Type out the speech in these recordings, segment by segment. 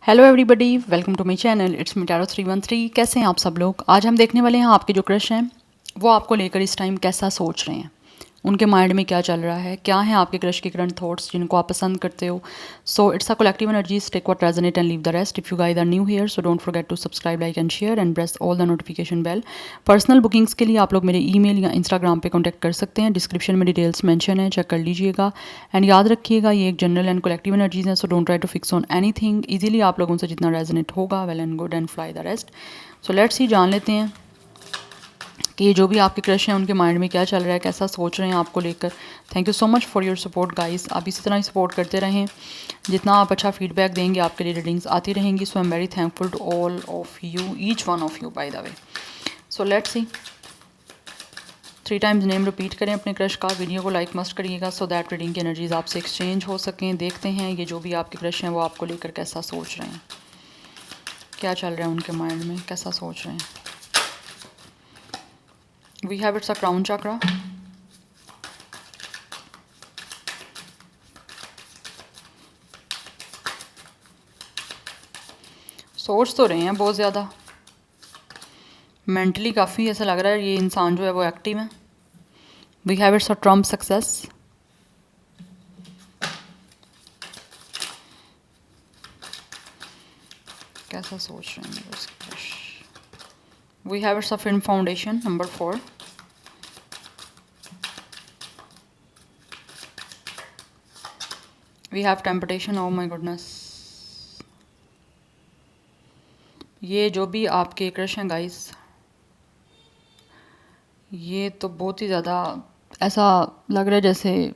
Hello everybody, welcome to my channel. It's me tarot 313। कैसे हैं आप सब लोग? आज हम देखने वाले हैं आपके जो क्रश हैं वो आपको लेकर इस टाइम कैसा सोच रहे हैं, उनके माइंड में क्या चल रहा है, क्या है आपके क्रश के करंट थॉट्स जिनको आप पसंद करते हो। So it's a collective energies, take what resonate and leave the rest. If you guys are new here so don't forget to subscribe, like and share and press all the notification bell. Personal bookings के लिए आप लोग मेरे email या Instagram पे contact कर सकते हैं। डिस्क्रिप्शन में डिटेल्स मेंशन है, चेक कर लीजिएगा। एंड याद रखिएगा ये एक जनरल एंड कलेक्टिव एनर्जीज हैं, so don't try to fix on anything. Easily आप लोगों से जितना रेजोनेट होगा, well and good, and fly the rest. So let's see, जान लेते हैं कि ये जो भी आपके क्रश हैं उनके माइंड में क्या चल रहा है, कैसा सोच रहे हैं आपको लेकर। Thank you so much for your support guys. आप इसी तरह ही सपोर्ट करते रहें, जितना आप अच्छा फीडबैक देंगे आपके लिए रीडिंग्स आती रहेंगी। So I am very thankful to all of you, each one of you by the way. So let's see, 3 times name repeat करें अपने क्रश का। वीडियो को लाइक मस्ट करिएगा सो दैट रीडिंग की एनर्जीज आपसे exchange हो सकें। देखते हैं ये जो भी आपके क्रश हैं वो आपको लेकर कैसा सोच रहे हैं, क्या चल रहा है उनके माइंड में, कैसा सोच रहे हैं। We have it's a crown chakra, सोच तो रहे हैं बहुत ज़्यादा, मेंटली काफ़ी ऐसा लग रहा है ये इंसान जो है वो एक्टिव है। We have it's a trump success, कैसा सोच रहे हैं उसके crush. We have it's a film foundation number 4, we have temptation. Oh my goodness, ये जो भी आपके क्रश हैं गाइस, ये तो बहुत ही ज़्यादा ऐसा लग रहा है जैसे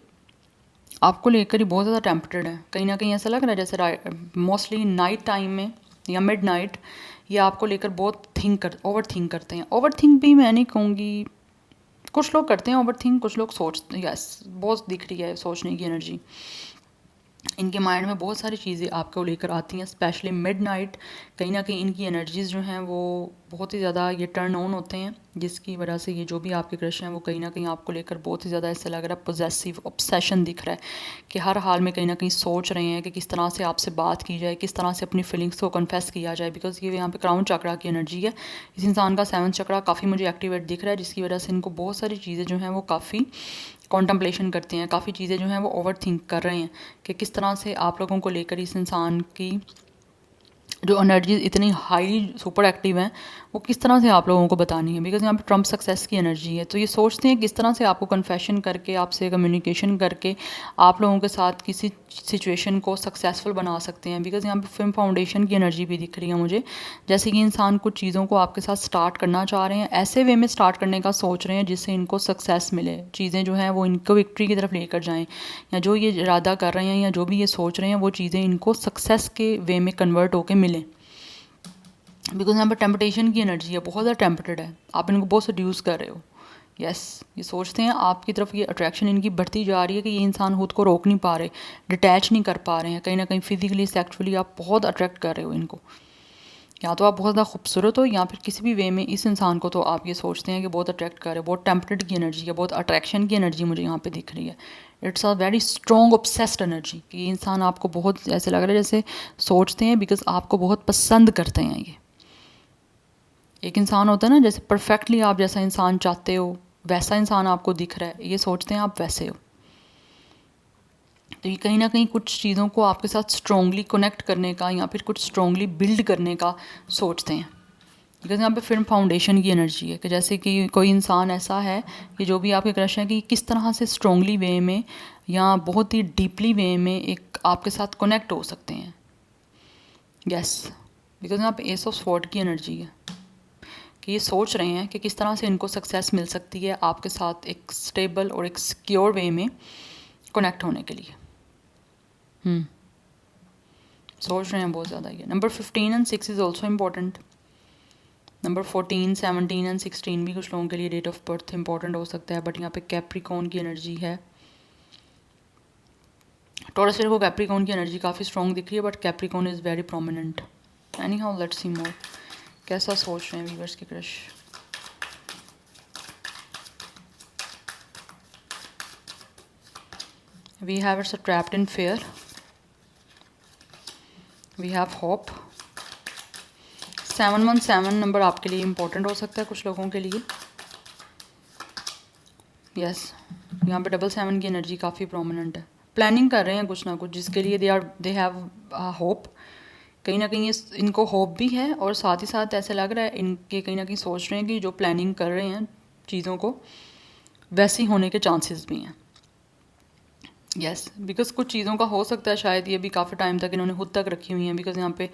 आपको लेकर ही बहुत ज़्यादा टेम्पटेड है। कहीं ना कहीं ऐसा लग रहा है जैसे मोस्टली नाइट टाइम में या मिड नाइट ये आपको लेकर बहुत ओवर थिंक करते हैं। ओवर थिंक भी मैं नहीं कहूँगी, कुछ लोग करते हैं ओवर थिंक, कुछ लोग सोचते, यस बहुत दिख रही है सोचने की एनर्जी। इनके माइंड में बहुत सारी चीज़ें आपको लेकर आती हैं, स्पेशली मिड नाइट। कहीं ना कहीं इनकी एनर्जीज़ जो हैं वो बहुत ही ज़्यादा ये टर्न ऑन होते हैं, जिसकी वजह से ये जो भी आपके क्रश हैं वो कहीं ना कहीं आपको लेकर बहुत ही ज़्यादा ऐसा लग रहा है पोजेसिव ऑब्सेशन दिख रहा है कि हर हाल में कहीं ना कहीं सोच रहे हैं कि किस तरह से आपसे बात की जाए, किस तरह से अपनी फीलिंग्स को कन्फेस किया जाए। बिकॉज ये यहाँ पे क्राउन चक्रा की एनर्जी है, इस इंसान का 7th चक्रा काफ़ी मुझे एक्टिवेट दिख रहा है, जिसकी वजह से इनको बहुत सारी चीज़ें जो हैं वो काफ़ी कॉन्टम्पलेशन करते हैं, काफ़ी चीज़ें जो हैं वो ओवर थिंक कर रहे हैं कि किस तरह से आप लोगों को लेकर इस इंसान की जो एनर्जीज इतनी हाई सुपर एक्टिव हैं वो किस तरह से आप लोगों को बतानी है। बिकॉज यहाँ पे ट्रम्प सक्सेस की एनर्जी है, तो ये सोचते हैं किस तरह से आपको कन्फेशन करके, आपसे कम्युनिकेशन करके आप लोगों के साथ किसी सिचुएशन को सक्सेसफुल बना सकते हैं। बिकॉज यहाँ पे फिल्म फाउंडेशन की एनर्जी भी दिख रही है मुझे, जैसे कि इंसान कुछ चीज़ों को आपके साथ स्टार्ट करना चाह रहे हैं, ऐसे वे में स्टार्ट करने का सोच रहे हैं जिससे इनको सक्सेस मिले, चीज़ें जो हैं वो इनको विक्ट्री की तरफ लेकर जाएँ, या जो ये इरादा कर रहे हैं या जो भी ये सोच रहे हैं वो चीज़ें इनको सक्सेस के वे में कन्वर्ट होकर मिलें। बिकॉज यहाँ पर टेम्पटेशन की एनर्जी है, बहुत ज़्यादा टेम्पटेड है, आप इनको बहुत सड्यूस कर रहे हो। यस ये सोचते हैं आपकी तरफ, ये अट्रैक्शन इनकी बढ़ती जा रही है कि ये इंसान खुद को रोक नहीं पा रहे, डिटैच नहीं कर पा रहे हैं। कहीं ना कहीं फिजिकली सेक्सुअली आप बहुत अट्रैक्ट कर रहे हो इनको, या तो आप बहुत ज़्यादा खूबसूरत हो या फिर किसी भी वे में इस इंसान को तो आप ये सोचते हैं कि बहुत अट्रैक्ट कर रहे हो। बहुत टेम्पटेड की एनर्जी है, बहुत अट्रैक्शन की एनर्जी मुझे यहाँ पे दिख रही है। It's a very strong obsessed energy कि ये इंसान आपको बहुत ऐसे लग रहा है जैसे सोचते हैं, बिकॉज आपको बहुत पसंद करते हैं। ये एक इंसान होता है ना, जैसे परफेक्टली आप जैसा इंसान चाहते हो वैसा इंसान आपको दिख रहा है, ये सोचते हैं आप वैसे हो। तो ये कहीं ना कहीं कुछ चीज़ों को आपके साथ स्ट्रॉन्गली कनेक्ट करने का या फिर कुछ स्ट्रॉन्गली बिल्ड करने का सोचते हैं। बिकॉज यहाँ पे फिल्म फाउंडेशन की एनर्जी है कि जैसे कि कोई इंसान ऐसा है कि जो भी आपके क्रश है कि किस तरह से स्ट्रॉन्गली वे में या बहुत ही डीपली वे में एक आपके साथ कनेक्ट हो सकते हैं। यस बिकॉज यहाँ पे एस ऑफ स्वॉर्ड की एनर्जी है कि ये सोच रहे हैं कि किस तरह से इनको सक्सेस मिल सकती है आपके साथ एक स्टेबल और एक सिक्योर वे में कनेक्ट होने के लिए। सोच रहे हैं बहुत ज़्यादा। ये number 15 and 6 is also important. Number 14, 17 and 16 भी कुछ लोगों के लिए डेट ऑफ बर्थ इंपॉर्टेंट हो सकता है, बट यहाँ पे कैप्रिकॉन की एनर्जी है। टॉरस को कैप्रिकॉन की एनर्जी काफ़ी स्ट्रॉन्ग दिख रही है, but Capricorn is very prominent. Anyhow let's see more, कैसा सोच रहे हैं व्यूअर्स के crush. We have it's trapped in fear, we have hope. 717 number आपके लिए इम्पोर्टेंट हो सकता है कुछ लोगों के लिए। यस, यहाँ पे 777 की एनर्जी काफ़ी प्रोमिनेंट है। प्लानिंग कर रहे हैं कुछ ना कुछ जिसके लिए दे हैव होप। कहीं ना कहीं इनको होप भी है और साथ ही साथ ऐसा लग रहा है इनके कहीं ना कहीं सोच रहे हैं कि जो प्लानिंग कर रहे हैं चीज़ों को वैसी होने के चांसेस भी हैं। यस, बिकॉज कुछ चीज़ों का हो सकता है शायद ये भी काफ़ी टाइम तक इन्होंने खुद तक रखी हुई हैं, बिकॉज यहाँ पे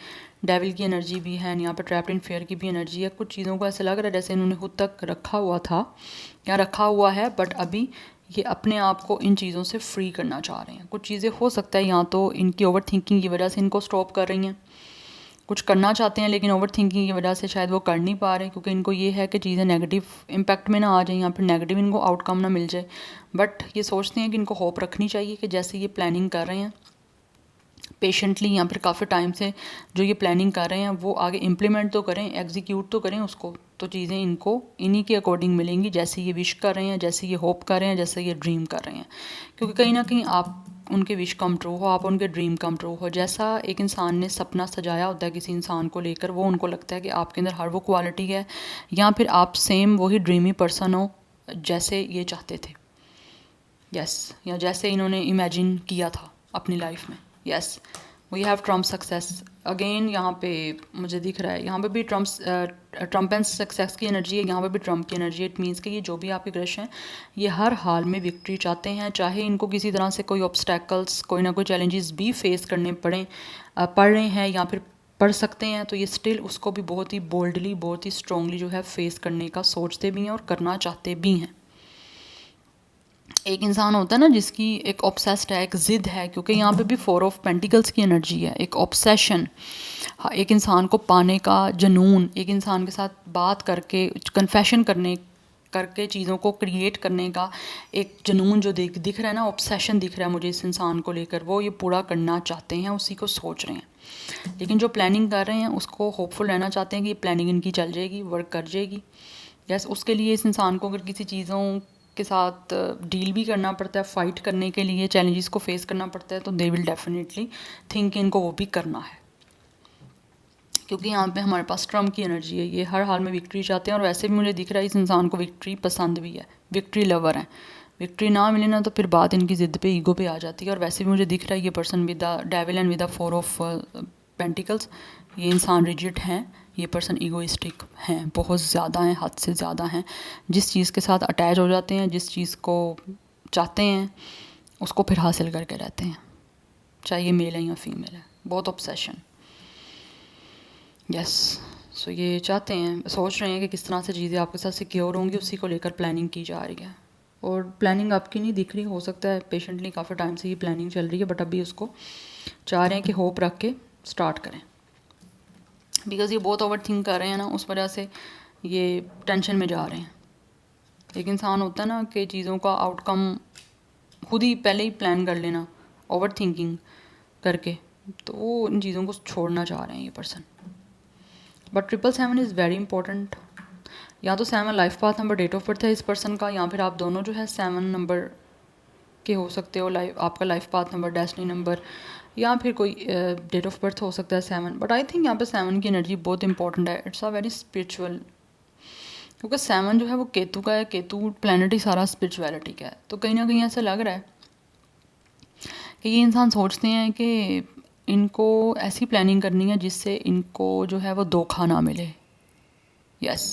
डेविल की एनर्जी भी है, यहाँ पे ट्रैप्ड इन फेयर की भी एनर्जी है। कुछ चीज़ों को ऐसा लग रहा है जैसे इन्होंने खुद तक रखा हुआ था या रखा हुआ है, बट अभी ये अपने आप को इन चीज़ों से फ्री करना चाह रहे हैं। कुछ चीज़ें हो सकता है या तो इनकी ओवर थिंकिंग की वजह से इनको स्टॉप कर रही हैं, कुछ करना चाहते हैं लेकिन ओवर थिंकिंग की वजह से शायद वो कर नहीं पा रहे, क्योंकि इनको ये है कि चीज़ें नेगेटिव इम्पैक्ट में ना आ जाए या फिर नेगेटिव इनको आउटकम ना मिल जाए। बट ये सोचते हैं कि इनको होप रखनी चाहिए कि जैसे ये प्लानिंग कर रहे हैं पेशेंटली या फिर काफ़ी टाइम से जो ये प्लानिंग कर रहे हैं वो आगे इम्प्लीमेंट तो करें, एग्जीक्यूट तो करें उसको, तो चीज़ें इनको इन्हीं के अकॉर्डिंग मिलेंगी जैसे ये विश कर रहे हैं, जैसे ये होप कर रहे हैं, जैसे ये ड्रीम कर रहे हैं। क्योंकि कहीं ना कहीं आप उनके विश कम ट्रू हो, आप उनके ड्रीम कम ट्रू हो। जैसा एक इंसान ने सपना सजाया होता है किसी इंसान को लेकर, वो उनको लगता है कि आपके अंदर हर वो क्वालिटी है, या फिर आप सेम वही ड्रीमी पर्सन हो जैसे ये चाहते थे। यस, या जैसे इन्होंने इमेजिन किया था अपनी लाइफ में। Yes, we have trump success again. यहाँ पे मुझे दिख रहा है यहाँ पे भी ट्रम्प एंड सक्सेस की एनर्जी है, यहाँ पे भी ट्रम्प की एनर्जी है। इट मीन्स कि ये जो भी आपके क्रश हैं ये हर हाल में विक्ट्री चाहते हैं, चाहे इनको किसी तरह से कोई ऑब्स्टैकल्स, कोई ना कोई चैलेंजेस भी फेस करने पड़ रहे हैं या फिर पढ़ सकते हैं, तो ये स्टिल उसको भी बहुत ही बोल्डली, बहुत ही स्ट्रॉन्गली जो है फेस करने का सोचते भी हैं और करना चाहते भी हैं। एक इंसान होता है ना जिसकी एक ऑब्सेस्ड है, एक ज़िद है, क्योंकि यहाँ पे भी 4 ऑफ पेंटिकल्स की एनर्जी है, एक ऑब्सेशन, एक इंसान को पाने का जुनून, एक इंसान के साथ बात करके कन्फेशन करके चीज़ों को क्रिएट करने का एक जुनून जो दिख रहा है ना, ऑब्सेशन दिख रहा है मुझे इस इंसान को लेकर, वो ये पूरा करना चाहते हैं, उसी को सोच रहे हैं। लेकिन जो प्लानिंग कर रहे हैं उसको होपफुल रहना चाहते हैं कि ये प्लानिंग इनकी चल जाएगी, वर्क कर जाएगी। यस, उसके लिए इस इंसान को अगर किसी चीज़ों के साथ डील भी करना पड़ता है, फ़ाइट करने के लिए चैलेंजेस को फेस करना पड़ता है, तो दे विल डेफिनेटली थिंक इनको वो भी करना है। क्योंकि यहाँ पे हमारे पास ट्रम्प की एनर्जी है, ये हर हाल में विक्ट्री चाहते हैं, और वैसे भी मुझे दिख रहा है इस इंसान को विक्ट्री पसंद भी है, विक्ट्री लवर है। विक्ट्री ना मिले ना तो फिर बात इनकी ज़िद पे, ईगो पे आ जाती है। और वैसे भी मुझे दिख रहा है ये person with the devil and with the 4 of pentacles, ये इंसान रिजिड हैं, ये पर्सन ईगोइस्टिक हैं, बहुत ज़्यादा हैं, हद से ज़्यादा हैं। जिस चीज़ के साथ अटैच हो जाते हैं, जिस चीज़ को चाहते हैं उसको फिर हासिल करके रहते हैं, चाहे ये मेल है या फीमेल है। बहुत ऑब्सेशन। यस, सो ये चाहते हैं, सोच रहे हैं कि किस तरह से चीज़ें आपके साथ सिक्योर होंगी, उसी को लेकर प्लानिंग की जा रही है। और प्लानिंग आपकी नहीं दिख रही, हो सकता है पेशेंटली काफ़ी टाइम से ये प्लानिंग चल रही है, बट अभी उसको चाह रहे हैं कि होप रख के स्टार्ट करें। बिकॉज़ ये बहुत ओवर थिंक कर रहे हैं ना, उस वजह से ये टेंशन में जा रहे हैं। एक इंसान होता है ना कि चीज़ों का आउटकम खुद ही पहले ही प्लान कर लेना ओवर थिंकिंग करके, तो वो इन चीज़ों को छोड़ना चाह रहे हैं ये person. But 777 is very important. या तो 7 life path number, date of birth है इस पर्सन का, या फिर आप दोनों जो है 7 नंबर के हो सकते हो, आपका life path number, destiny number, या फिर कोई डेट ऑफ बर्थ हो सकता है 7। बट आई थिंक यहाँ पे 7 की एनर्जी बहुत इंपॉर्टेंट है, इट्स अ वेरी स्पिरिचुअल, क्योंकि 7 जो है वो केतु का है, केतु प्लानट ही सारा स्पिरिचुअलिटी का है। तो कहीं ना कहीं ऐसा लग रहा है कि ये इंसान सोचते हैं कि इनको ऐसी प्लानिंग करनी है जिससे इनको जो है वो धोखा ना मिले। यस,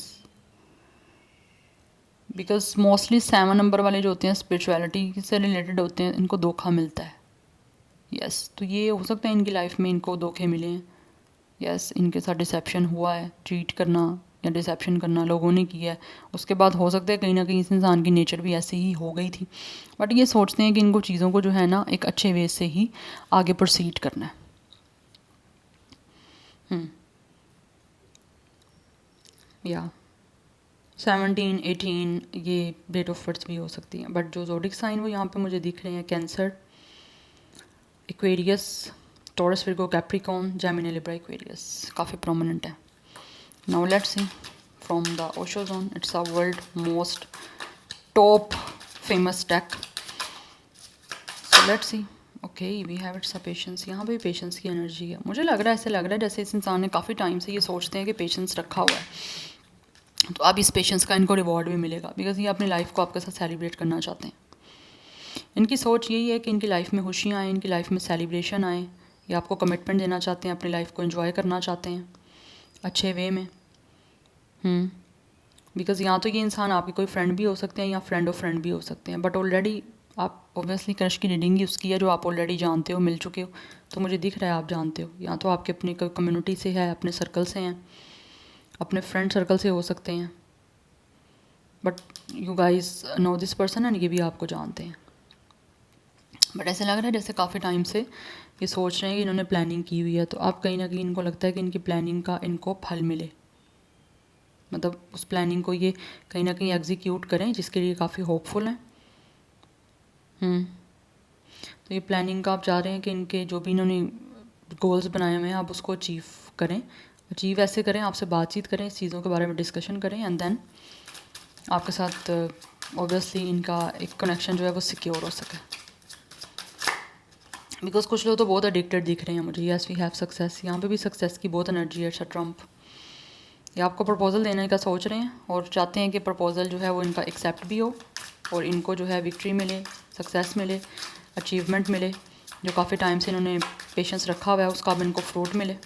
बिकॉज मोस्टली 7 नंबर वाले जो होते हैं स्पिरिचुअलिटी से रिलेटेड होते हैं, इनको धोखा मिलता है। यस, तो ये हो सकता है इनकी लाइफ में इनको धोखे मिले हैं। यस, इनके साथ डिसेप्शन हुआ है, चीट करना या डिसेप्शन करना लोगों ने किया है। उसके बाद हो सकता है कहीं ना कहीं इस इंसान की नेचर भी ऐसे ही हो गई थी, बट ये सोचते हैं कि इनको चीज़ों को जो है ना एक अच्छे वे से ही आगे प्रोसीड करना है। या 17, 18 ये डेट ऑफ बर्थ भी हो सकती है, बट जो ज़ोडिक साइन वो यहाँ पे मुझे दिख रहे हैं Cancer, Aquarius, Taurus, Virgo, Capricorn, Gemini, Libra, Aquarius काफ़ी प्रोमिनेंट है। Now let's see from the Osho Zen, it's a world most top famous deck, so let's see okay we have it's a patience, यहाँ पे भी patience की energy है। मुझे लग रहा है, ऐसे लग रहा है जैसे इस इंसान ने काफ़ी टाइम से ये सोचते हैं कि पेशेंस रखा हुआ है, तो अब इस पेशेंस का इनको रिवॉर्ड भी मिलेगा, बिकॉज ये अपनी लाइफ को आपके साथ सेलिब्रेट करना चाहते हैं। इनकी सोच यही है कि इनकी लाइफ में खुशियाँ आएँ, इनकी लाइफ में सेलिब्रेशन आए, ये आपको कमिटमेंट देना चाहते हैं, अपनी लाइफ को एंजॉय करना चाहते हैं अच्छे वे में। बिकॉज़ यहाँ तो ये इंसान आपके कोई फ्रेंड भी हो सकते हैं या फ्रेंड ऑफ फ्रेंड भी हो सकते हैं, बट ऑलरेडी आप ऑब्वियसली क्रश की रीडिंग ही उसकी है जो आप ऑलरेडी जानते हो, मिल चुके हो, तो मुझे दिख रहा है आप जानते हो। या तो आपके अपनी कम्युनिटी से है, अपने सर्कल से हैं, अपने फ्रेंड सर्कल से हो सकते हैं, but you guys know this person and ये भी आपको जानते हैं। बट ऐसे लग रहा है जैसे काफ़ी टाइम से ये सोच रहे हैं कि इन्होंने प्लानिंग की हुई है, तो अब कहीं ना कहीं इनको लगता है कि इनकी प्लानिंग का इनको फल मिले, मतलब उस प्लानिंग को ये कहीं ना कहीं एग्जीक्यूट करें, जिसके लिए काफ़ी होपफुल हैं। तो ये प्लानिंग का आप चाह रहे हैं कि इनके जो भी इन्होंने गोल्स बनाए हुए हैं आप उसको अचीव करें। अचीव ऐसे करें, आपसे बातचीत करें, इस चीज़ों के बारे में डिस्कशन करें, एंड देन आपके साथ ऑब्वियसली इनका एक कनेक्शन जो है वो सिक्योर हो सके। बिकॉज कुछ लोग तो बहुत एडिक्टेड दिख रहे हैं मुझे। यस वी हैव सक्सेस, यहाँ पे भी सक्सेस की बहुत एनर्जी है। ट्रम्प ये आपको प्रपोज़ल देने का सोच रहे हैं और चाहते हैं कि प्रपोज़ल जो है वो इनका एक्सेप्ट भी हो और इनको जो है विक्ट्री मिले, सक्सेस मिले, अचीवमेंट मिले। जो काफ़ी टाइम से इन्होंने पेशेंस रखा हुआ है उसका अब इनको फ्रूट मिले,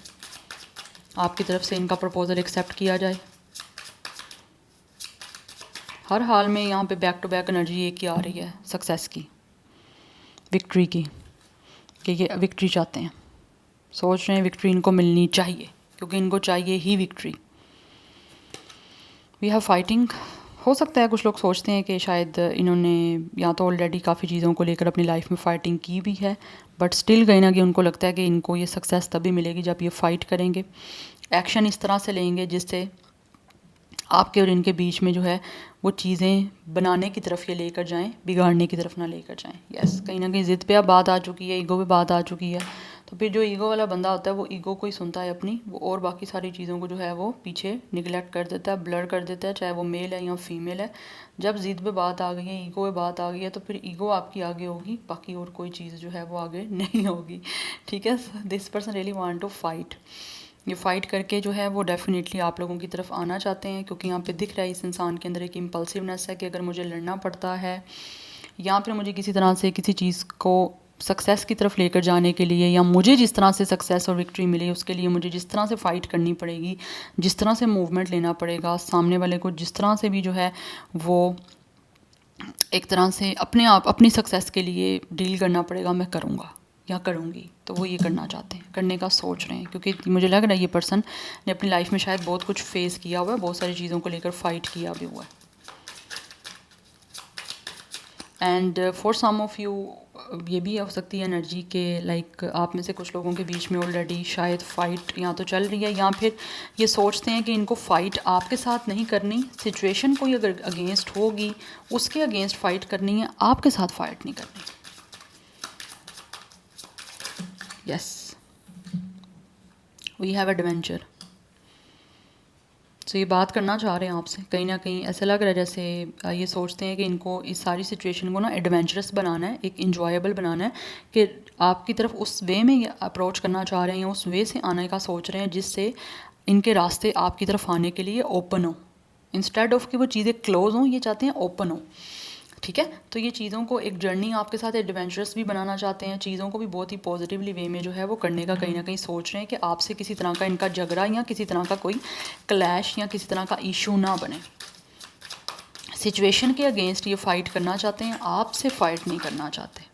आपकी तरफ से इनका प्रपोज़ल एक्सेप्ट किया जाए। हर हाल में यहाँ पे बैक टू बैक एनर्जी एक ही आ रही है, सक्सेस की, विक्ट्री की, कि ये विक्ट्री चाहते हैं, सोच रहे हैं विक्ट्री इनको मिलनी चाहिए, क्योंकि इनको चाहिए ही विक्ट्री। We have fighting. हो सकता है कुछ लोग सोचते हैं कि शायद इन्होंने या तो ऑलरेडी काफ़ी चीज़ों को लेकर अपनी लाइफ में फ़ाइटिंग की भी है, बट स्टिल कहीं ना कहीं उनको लगता है कि इनको ये सक्सेस तभी मिलेगी जब ये फ़ाइट करेंगे, एक्शन इस तरह से लेंगे जिससे आपके और इनके बीच में जो है वो चीज़ें बनाने की तरफ ये लेकर जाएं, बिगाड़ने की तरफ ना लेकर जाएं। यस, कहीं ना कहीं ज़िद पे अब बात आ चुकी है, ईगो पे बात आ चुकी है, तो फिर जो ईगो वाला बंदा होता है वो ईगो को ही सुनता है अपनी, वो और बाकी सारी चीज़ों को जो है वो पीछे निगलेक्ट कर देता है, ब्लर कर देता है, चाहे वो मेल है या फीमेल है। जब ज़िद पे बात आ गई है, ईगो पे बात आ गई है, तो फिर ईगो आपकी आगे होगी, बाकी और कोई चीज़ जो है वो आगे नहीं होगी। ठीक है, this person really want to fight. ये फ़ाइट करके जो है वो डेफिनेटली आप लोगों की तरफ आना चाहते हैं, क्योंकि यहाँ पे दिख रहा है इस इंसान के अंदर एक इम्पल्सिवनेस है कि अगर मुझे लड़ना पड़ता है या फिर मुझे किसी तरह से किसी चीज़ को सक्सेस की तरफ लेकर जाने के लिए, या मुझे जिस तरह से सक्सेस और विक्ट्री मिले उसके लिए मुझे जिस तरह से फ़ाइट करनी पड़ेगी, जिस तरह से मूवमेंट लेना पड़ेगा, सामने वाले को जिस तरह से भी जो है वो एक तरह से अपने आप अपनी सक्सेस के लिए डील करना पड़ेगा, मैं करूँगा या करूँगी। तो वो ये करना चाहते हैं, करने का सोच रहे हैं, क्योंकि मुझे लग रहा है ये पर्सन ने अपनी लाइफ में शायद बहुत कुछ फेस किया हुआ है, बहुत सारी चीज़ों को लेकर फाइट किया भी हुआ है। And for some of you ये भी हो सकती है एनर्जी के लाइक आप में से कुछ लोगों के बीच में ऑलरेडी शायद फ़ाइट या तो चल रही है, या फिर ये सोचते हैं कि इनको फ़ाइट आपके साथ नहीं करनी, सिचुएशन कोई अगर अगेंस्ट होगी उसके अगेंस्ट फ़ाइट करनी है, आपके साथ फ़ाइट नहीं करनी। Yes, we have adventure. तो ये बात करना चाह रहे हैं आपसे, कहीं ना कहीं ऐसा लग रहा है जैसे ये सोचते हैं कि इनको इस सारी सिचुएशन को ना एडवेंचरस बनाना है, एक इंजॉयबल बनाना है, कि आपकी तरफ उस वे में ये अप्रोच करना चाह रहे हैं, उस वे से आने का सोच रहे हैं जिससे इनके रास्ते आपकी तरफ आने के लिए ओपन हो, इंस्टेड ऑफ कि वो चीज़ें क्लोज हों, ये चाहते हैं ओपन हो। ठीक है, तो ये चीज़ों को एक जर्नी आपके साथ एडवेंचरस भी बनाना चाहते हैं, चीज़ों को भी बहुत ही पॉजिटिवली वे में जो है वो करने का कहीं ना कहीं सोच रहे हैं कि आपसे किसी तरह का इनका झगड़ा या किसी तरह का कोई क्लैश या किसी तरह का इशू ना बने। सिचुएशन के अगेंस्ट ये फ़ाइट करना चाहते हैं, आपसे फ़ाइट नहीं करना चाहते।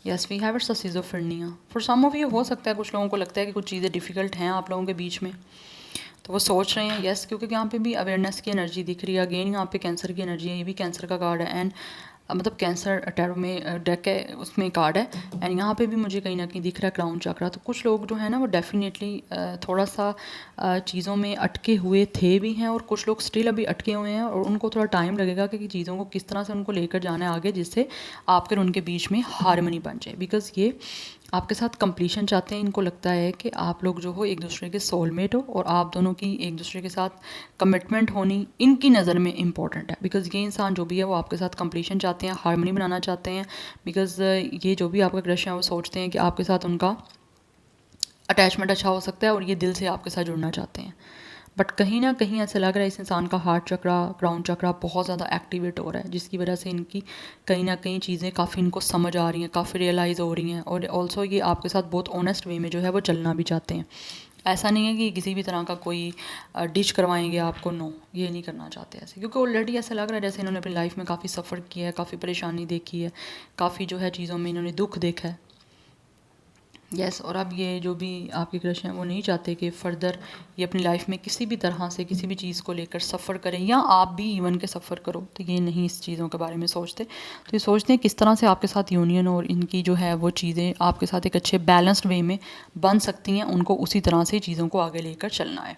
Yes, we have it's a schizophrenia. For some of you हो सकता है कुछ लोगों को लगता है कि कुछ चीज़ें डिफ़िकल्ट हैं आप लोगों के बीच में, तो वो सोच रहे हैं। यस, क्योंकि यहाँ पे भी अवेयरनेस की एनर्जी दिख रही है, अगेन यहाँ पे कैंसर की एनर्जी है, ये भी कैंसर का कार्ड है, एंड मतलब कैंसर टैरो में डेक है उसमें कार्ड है, एंड यहाँ पे भी मुझे कहीं ना कहीं दिख रहा है क्राउन चक्रा। तो कुछ लोग जो है ना वो डेफिनेटली थोड़ा सा चीज़ों में अटके हुए थे भी हैं, और कुछ लोग स्टिल अभी अटके हुए हैं, और उनको थोड़ा टाइम लगेगा कि चीज़ों को किस तरह से उनको लेकर जाना है आगे, जिससे आपके और उनके बीच में हारमनी बन जाए। बिकॉज़ ये आपके साथ कंप्लीशन चाहते हैं। इनको लगता है कि आप लोग जो हो एक दूसरे के सोलमेट हो और आप दोनों की एक दूसरे के साथ कमिटमेंट होनी इनकी नज़र में इम्पॉर्टेंट है। बिकॉज़ ये इंसान जो भी है वो आपके साथ कंप्लीशन चाहते हैं, हार्मनी बनाना चाहते हैं। बिकॉज़ ये जो भी आपका क्रश है वो सोचते हैं कि आपके साथ उनका अटैचमेंट अच्छा हो सकता है और ये दिल से आपके साथ जुड़ना चाहते हैं। बट कहीं ना कहीं ऐसा लग रहा है इस इंसान का हार्ट चक्रा, क्राउन चक्रा बहुत ज़्यादा एक्टिवेट हो रहा है, जिसकी वजह से इनकी कहीं ना कहीं चीज़ें काफ़ी इनको समझ आ रही हैं, काफ़ी रियलाइज़ हो रही हैं। और ऑल्सो ये आपके साथ बहुत ऑनेस्ट वे में जो है वो चलना भी चाहते हैं। ऐसा नहीं है कि किसी भी तरह का कोई डिश करवाएंगे आपको, नो, ये नहीं करना चाहते ऐसे, क्योंकि ऑलरेडी ऐसा लग रहा है जैसे इन्होंने अपनी लाइफ में काफ़ी सफ़र किया है, काफ़ी परेशानी देखी है, काफ़ी जो है चीज़ों में इन्होंने दुख देखा है। यस और अब ये जो भी आपके क्रश हैं वो नहीं चाहते कि फ़र्दर ये अपनी लाइफ में किसी भी तरह से किसी भी चीज़ को लेकर सफ़र करें, या आप भी इवन के सफ़र करो। तो ये नहीं इस चीज़ों के बारे में सोचते। तो ये सोचते हैं किस तरह से आपके साथ यूनियन और इनकी जो है वो चीज़ें आपके साथ एक अच्छे बैलेंस्ड वे में बन सकती हैं। उनको उसी तरह से चीज़ों को आगे लेकर चलना है,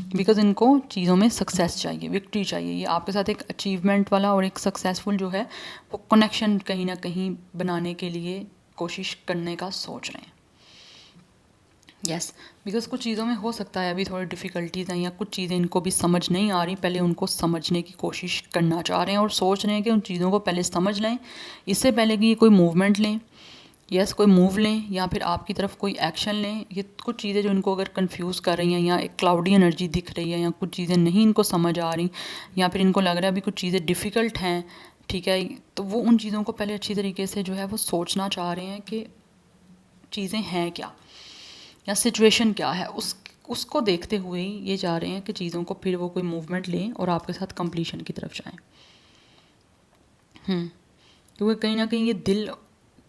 बिकॉज़ इनको चीज़ों में सक्सेस चाहिए, विक्ट्री चाहिए। ये आपके साथ एक अचीवमेंट वाला और एक सक्सेसफुल जो है वो कनेक्शन कहीं ना कहीं बनाने के लिए कोशिश करने का सोच रहे हैं। यस बिकॉज कुछ चीज़ों में हो सकता है अभी थोड़ी डिफ़िकल्टीज़ हैं, या कुछ चीज़ें इनको भी समझ नहीं आ रही, पहले उनको समझने की कोशिश करना चाह रहे हैं और सोच रहे हैं कि उन चीज़ों को पहले समझ लें इससे पहले कि ये कोई मूवमेंट लें, यस कोई मूव लें या फिर आपकी तरफ कोई एक्शन लें। ये कुछ चीज़ें जो इनको अगर कंफ्यूज कर रही हैं, या एक क्लाउडी एनर्जी दिख रही है, या कुछ चीज़ें नहीं इनको समझ आ रही, या फिर इनको लग रहा है अभी कुछ चीज़ें डिफ़िकल्ट हैं, ठीक है, तो वो उन चीज़ों को पहले अच्छी तरीके से जो है वो सोचना चाह रहे हैं कि चीज़ें हैं क्या या सिचुएशन क्या है, उसको देखते हुए ही ये चाह रहे हैं कि चीज़ों को फिर वो कोई मूवमेंट लें और आपके साथ कंप्लीशन की तरफ जाएं। क्योंकि कहीं ना कहीं ये दिल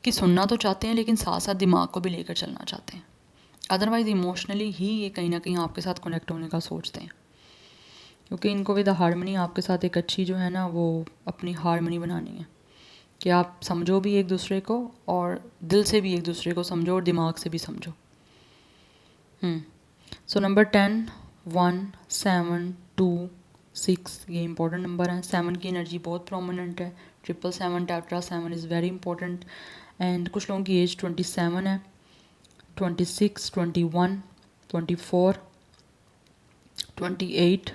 की सुनना तो चाहते हैं, लेकिन साथ साथ दिमाग को भी लेकर चलना चाहते हैं। अदरवाइज़ इमोशनली ही ये कहीं ना कहीं आपके साथ कनेक्ट होने का सोचते हैं, क्योंकि इनको विद हारमनी आपके साथ एक अच्छी जो है ना वो अपनी हारमनी बनानी है कि आप समझो भी एक दूसरे को और दिल से भी एक दूसरे को समझो और दिमाग से भी समझो। सो नंबर 10, 1, 7, 2, 6 ये इंपॉर्टेंट नंबर हैं। 7 की एनर्जी बहुत प्रोमिनेंट है। 777 tetra 7 is very important. And कुछ लोगों की एज 27 है, 26, 21, 24, 28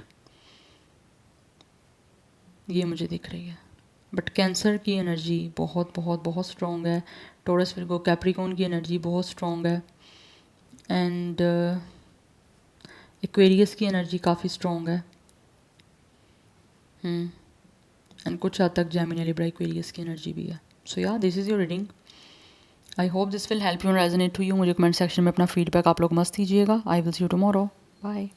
ये मुझे दिख रही है। बट कैंसर की एनर्जी बहुत बहुत बहुत स्ट्रॉन्ग है। टोरस विर्गो कैप्रिकॉर्न की एनर्जी बहुत स्ट्रॉन्ग है। एंड एक्वेरियस की एनर्जी काफ़ी स्ट्रॉन्ग है। एंड कुछ हद तक जेमिनी, लिब्रा, एक्वेरियस की एनर्जी भी है। So yeah this is your reading. I hope this will help you and resonate to you. मुझे कमेंट सेक्शन में अपना फीडबैक आप लोग मस्त दीजिएगा। I will see you tomorrow. Bye.